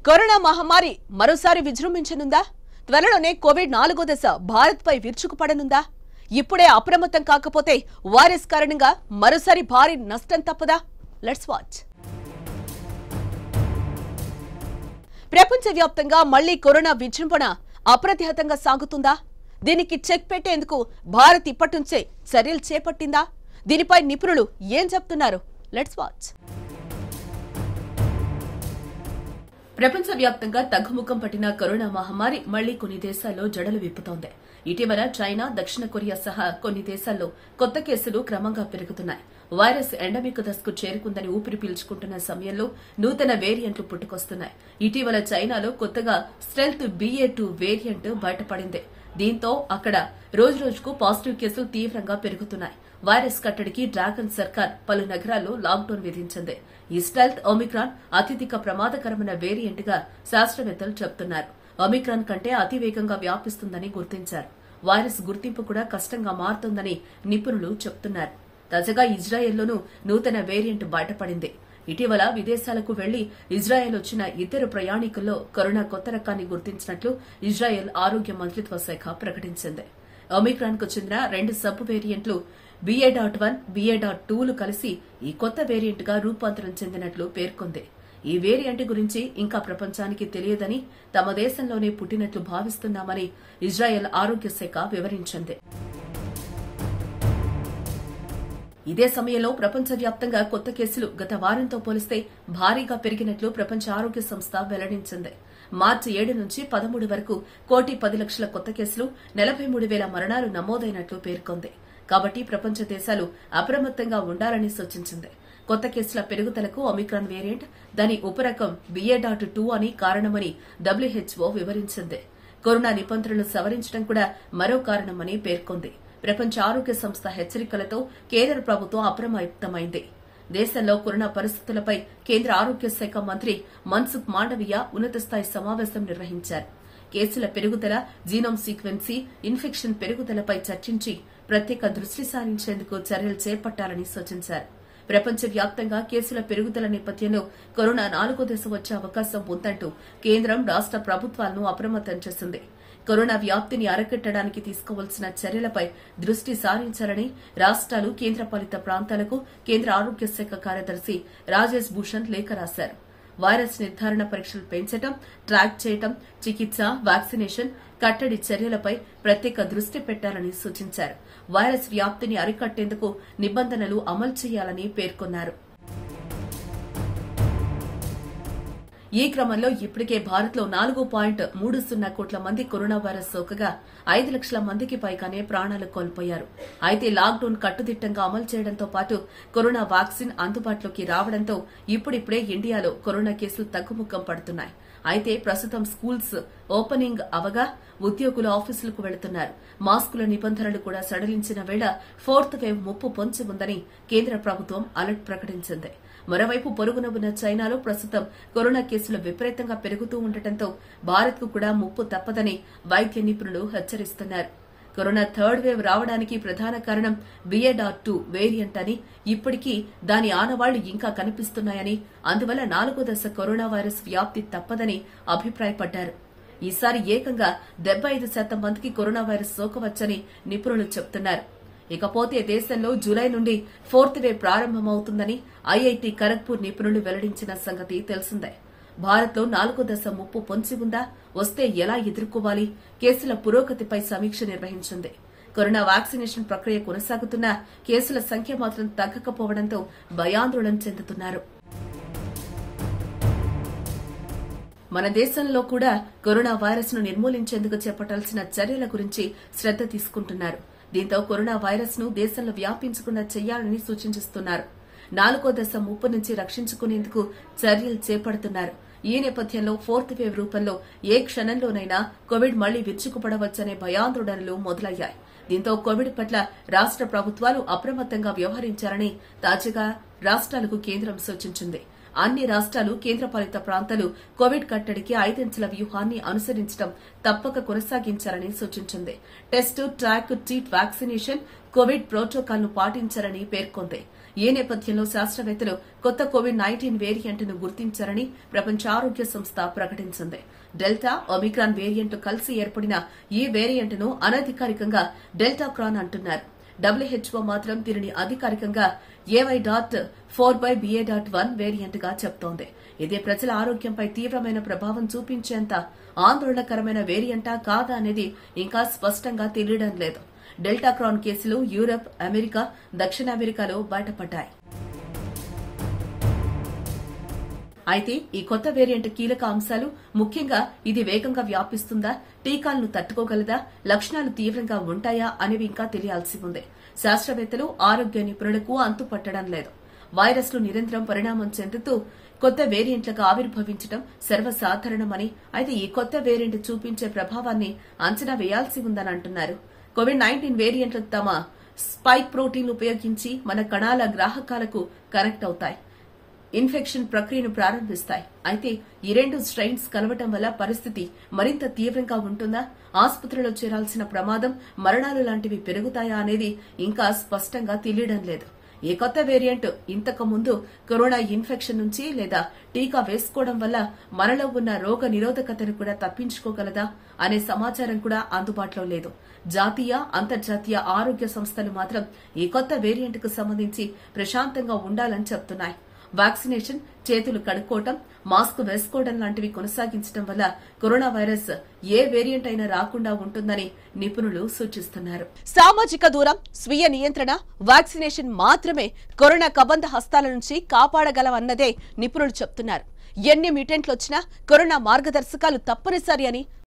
Corona మహమ్మారి మరోసారి విజృంభించనుందా? త్వరలోనే కోవిడ్ 4వ దశ భారత్పై విరుచుకుపడనుందా? ఇప్పుడే అప్రమత్తం కాకపోతే వైరస్ కారణంగా మరోసారి భారీ నష్టం తప్పదా? Let's watch. ప్రపంచవ్యాప్తంగా మళ్లీ కరోనా విజృంభణ అప్రతిహతంగా సాగుతుందా? దీనికి చెక్ పెట్టేందుకు భారత్ ఇప్పటి నుంచే చర్యలు చేపట్టిందా? దీనిపై నిపుణులు ఏం చెప్తున్నారు? Let's watch. ప్రపంచవ్యాప్తంగా తగ్గుముఖం పట్టిన కరోనా మహమ్మారి మళ్లీ కొన్ని దేశాల్లో జడలు విప్పుతోంది. ఇటీవల చైనా, దక్షిణ కొరియా సహా కొన్ని దేశాల్లో కొత్త కేసులు క్రమంగా పెరుగుతున్నాయి. వైరస్ ఎండమిక్ దశకు చేరుకుందని ఊపిరి పీల్చుకుంటున్న సమయంలో నూతన వేరియంట్లు పుట్టుకొస్తున్నాయి. ఇటీవల చైనాలో కొత్తగా స్టెల్త్ BA.2 వేరియంట్ బయటపడింది. దీంతో అక్కడ రోజురోజుకు పాజిటివ్ కేసులు తీవ్రంగా పెరుగుతున్నాయి. వైరస్ కట్టడికి డ్రాగన్ సర్కార్ పలు నగరాల్లో లాక్డౌన్ విధించింది. ఈ స్టెల్త్ ఒమిక్రాన్ అత్యధిక ప్రమాదకరమైన వేరియంట్ గా శాస్త్రవేత్తలు చెబుతున్నారు. ఒమిక్రాన్ కంటే అతివేగంగా వ్యాపిస్తుందని గుర్తించారు. వైరస్ గుర్తింపు కూడా కష్టంగా మారుతోందని నిపుణులు చెబుతున్నారు. తాజాగా ఇజ్రాయెల్లోనూ నూతన వేరియంట్ బయటపడింది. ఇటీవల విదేశాలకు వెళ్లి ఇజ్రాయెల్ వచ్చిన ఇద్దరు ప్రయాణికుల్లో కరోనా కొత్త రకాన్ని గుర్తించినట్లు ఇజ్రాయెల్ ఆరోగ్య మంత్రిత్వ శాఖ ప్రకటించింది. ఒమిక్రాన్ కు చెందిన రెండు సబ్ వేరియంట్లు BA.1, BA.2లు కలిసి ఈ కొత్త వేరియంట్ గా రూపాంతరం చెందినట్లు పేర్కొంది. ఈ వేరియంట్ గురించి ఇంకా ప్రపంచానికి తెలియదని, తమ దేశంలోనే పుట్టినట్లు భావిస్తున్నామని ఇజ్రాయెల్ ఆరోగ్య శాఖ వివరించింది. ఇదే సమయంలో ప్రపంచవ్యాప్తంగా కొత్త కేసులు గత వారంతో పోలిస్తే భారీగా పెరిగినట్లు ప్రపంచ ఆరోగ్య సంస్థ వెల్లడించింది. మార్చి 7 నుంచి 13 వరకు 1,10,00,000 కొత్త కేసులు, 43,000 మరణాలు నమోదైనట్లు పేర్కొంది. కాబట్టి ప్రపంచ దేశాలు అప్రమత్తంగా ఉండాలని సూచించింది. కొత్త కేసుల పెరుగుదలకు ఒమిక్రాన్ వేరియంట్, దాని ఉపరకం BA.2 అని కారణమని WHO వివరించింది. కరోనా నిబంధనలు సవరించడం కూడా మరో కారణమని పేర్కొంది. ప్రపంచ ఆరోగ్య సంస్థ హెచ్చరికలతో కేంద్ర ప్రభుత్వం అప్రమత్తమైంది. దేశంలో కరోనా పరిస్థితులపై కేంద్ర ఆరోగ్య శాఖ మంత్రి మన్సుఖ్ మాండవీయ ఉన్నత స్థాయి సమావేశం నిర్వహించారు. కేసుల పెరుగుదల, జీనోమ్ సీక్వెన్సీ, ఇన్ఫెక్షన్ పెరుగుదలపై చర్చించి ప్రత్యేక దృష్టి సారించేందుకు చర్యలు చేపట్టాలని సూచించారు. ప్రపంచవ్యాప్తంగా కేసుల పెరుగుదల నేపథ్యంలో కరోనా 4వ దశ వచ్చే అవకాశం ఉందంటూ కేంద్రం, రాష్ట ప్రభుత్వాలను అప్రమత్తం చేసింది. కరోనా వ్యాప్తిని అరికట్టడానికి తీసుకోవాల్సిన చర్యలపై దృష్టి సారించాలని రాష్టాలు, కేంద్రపాలిత ప్రాంతాలకు కేంద్ర ఆరోగ్య శాఖ కార్యదర్శి రాజేష్ భూషణ్ లేఖ రాశారు. వైరస్ నిర్ధారణ పరీక్షలు పెంచడం, ట్రాక్ చేయడం, చికిత్స, వ్యాక్సినేషన్, కట్టడి చర్యలపై ప్రత్యేక దృష్టి పెట్టాలని సూచించారు. వైరస్ వ్యాప్తిని అరికట్టేందుకు నిబంధనలు అమలు చేయాలని పేర్కొన్నారు. ఈ క్రమంలో ఇప్పటికే భారత్లో 4.30 కోట్ల మంది కరోనా వైరస్ సోకగా 5 లక్షల మందికి పైగానే ప్రాణాలు కోల్పోయారు. అయితే లాక్డౌన్ కట్టుదిట్టంగా అమలు చేయడంతో పాటు కరోనా వ్యాక్సిన్ అందుబాటులోకి రావడంతో ఇప్పుడిప్పుడే ఇండియాలో కరోనా కేసులు తగ్గుముఖం పడుతున్నాయి. అయితే ప్రస్తుతం స్కూల్స్ ఓపెనింగ్ అవగా ఉద్యోగులు ఆఫీసులకు వెళుతున్నారు. మాస్కుల నిబంధనలు కూడా సడలించిన వేళ 4th వేవ్ ముప్పు పొంచి ఉందని కేంద్ర ప్రభుత్వం అలర్ట్ ప్రకటించింది. మరోవైపు పొరుగున ఉన్న చైనాలో ప్రస్తుతం కరోనా కేసులు విపరీతంగా పెరుగుతూ ఉండటంతో భారత్కు కూడా ముప్పు తప్పదని వైద్య నిపుణులు హెచ్చరిస్తున్నారు. కరోనా 3rd వేవ్ రావడానికి ప్రధాన కారణం BA.2 వేరియంట్ అని, ఇప్పటికీ దాని ఆనవాళ్లు ఇంకా కనిపిస్తున్నాయని, అందువల్ల 4వ దశ కరోనా వైరస్ వ్యాప్తి తప్పదని అభిప్రాయపడ్డారు. ఈసారి ఏకంగా 75% మందికి కరోనా వైరస్ సోకవచ్చని నిపుణులు చెబుతున్నారు. ఇకపోతే దేశంలో జూలై నుండి 4th వేవ్ ప్రారంభమవుతుందని IIT ఖరగ్పూర్ నిపుణులు వెల్లడించిన సంగతి తెలిసిందే. భారత్లో 4వ దశ ముప్పు పొంచి ఉందా? వస్తే ఎలా ఎదుర్కోవాలి? కేసుల పురోగతిపై సమీక్ష నిర్వహించింది. కరోనా వ్యాక్సినేషన్ ప్రక్రియ కొనసాగుతున్నా కేసుల సంఖ్య మాత్రం తగ్గకపోవడంతో భయాందోళన చెందుతున్నారు. మన దేశంలో కూడా కరోనా వైరస్ ను నిర్మూలించేందుకు చేపట్టాల్సిన చర్యల గురించి శ్రద్ధ తీసుకుంటున్నారు. దీంతో కరోనా వైరస్ ను దేశంలో వ్యాపించకుండా చేయాలని సూచిస్తున్నారు. 4వ దశ ముప్పు నుంచి రక్షించుకునేందుకు చర్యలు చేపడుతున్నారు. ఈ నేపథ్యంలో 4th వేవ్ రూపంలో ఏ క్షణంలోనైనా కోవిడ్ మళ్లీ విరుచుకుపడవచ్చనే భయాందోళనలు మొదలయ్యాయి. దీంతో కోవిడ్ పట్ల రాష్ట ప్రభుత్వాలు అప్రమత్తంగా వ్యవహరించాలని తాజాగా రాష్టాలకు కేంద్రం సూచించింది. అన్ని రాష్టాలు, కేంద్రపాలిత ప్రాంతాలు కోవిడ్ కట్టడికి 5 అంచెల వ్యూహాన్ని అనుసరించడం తప్పక కొనసాగించాలని సూచించింది. Test, track, treat, vaccination, Covid protocol ను పాటించాలని పేర్కొంది. ఈ నేపథ్యంలో శాస్త్రవేత్తలు కొత్త కోవిడ్-19 వేరియంట్ను గుర్తించారని ప్రపంచ ఆరోగ్య సంస్థ ప్రకటించింది. డెల్టా, ఒమిక్రాన్ వేరియంట్లు కలిసి ఏర్పడిన ఈ వేరియంట్ను అనధికారికంగా డెల్టా క్రాన్ అంటున్నారు. WHO మాత్రం దీనిని అధికారికంగా AY.4/BA.1 వేరియంట్ గా చెప్తోంది. ఇది ప్రజల ఆరోగ్యంపై తీవ్రమైన ప్రభావం చూపించేంత ఆందోళనకరమైన వేరియంటా కాదా అనేది ఇంకా స్పష్టంగా తెలియడం లేదు. డెల్టా క్రాన్ కేసులు యూరప్, అమెరికా, దక్షిణామెరికాలో బయటపడ్డాయి. అయితే ఈ కొత్త వేరియంట్ కీలక అంశాలు ముఖ్యంగా ఇది వేగంగా వ్యాపిస్తుందా, టీకాలను తట్టుకోగలదా, లక్షణాలు తీవ్రంగా ఉంటాయా అనేవి ఇంకా తెలియాల్సి ఉంది. శాస్త్రవేత్తలు, ఆరోగ్య నిపుణులకు అంతుపట్టడం లేదు. వైరస్లు నిరంతరం పరిణామం చెందుతూ కొత్త వేరియంట్లుగా ఆవిర్భవించడం సర్వసాధారణమని, అయితే ఈ కొత్త వేరియంట్ చూపించే ప్రభావాన్ని అంచనా వేయాల్సి ఉందని అంటున్నారు. కోవిడ్-19 వేరియంట్లు తమ స్పైక్ ప్రోటీన్లు ఉపయోగించి మన కణాల గ్రాహకాలకు కనెక్ట్ అవుతాయి, ఇన్ఫెక్షన్ ప్రక్రియను ప్రారంభిస్తాయి. అయితే ఈ రెండు స్ట్రెయిన్స్ కలవటం వల్ల పరిస్థితి మరింత తీవ్రంగా ఉంటుందా, ఆసుపత్రిలో చేరాల్సిన ప్రమాదం, మరణాలు లాంటివి పెరుగుతాయా అనేది ఇంకా స్పష్టంగా తెలియడం లేదు. ఈ కొత్త వేరియంట్ ఇంతకు ముందు కరోనా ఇన్ఫెక్షన్ నుంచి లేదా టీకా వేసుకోవడం వల్ల మనలో ఉన్న రోగ నిరోధకతను కూడా తప్పించుకోగలదా అనే సమాచారం కూడా అందుబాటులో లేదు. జాతీయ, అంతర్జాతీయ ఆరోగ్య సంస్థలు మాత్రం ఈ కొత్త వేరియంట్ కు సంబంధించి ప్రశాంతంగా ఉండాలని చెప్తున్నాయి. వ్యాక్సినేషన్, చేతులు కడుక్కోవడం, మాస్క్ వేసుకోవడం లాంటివి కొనసాగించడం వల్ల కరోనా వైరస్ ఏ వేరియంట్ అయినా రాకుండా ఉంటుందని నిపుణులు సూచిస్తున్నారు. సామాజిక దూరం, స్వీయ నియంత్రణ, వ్యాక్సినేషన్ మాత్రమే కరోనా కబంధ హస్తాల నుంచి కాపాడగలవన్నదే నిపుణులు చెప్తున్నారు. ఎన్ని మ్యూటెంట్లు వచ్చినా కరోనా మార్గదర్శకాలు తప్పనిసరి అని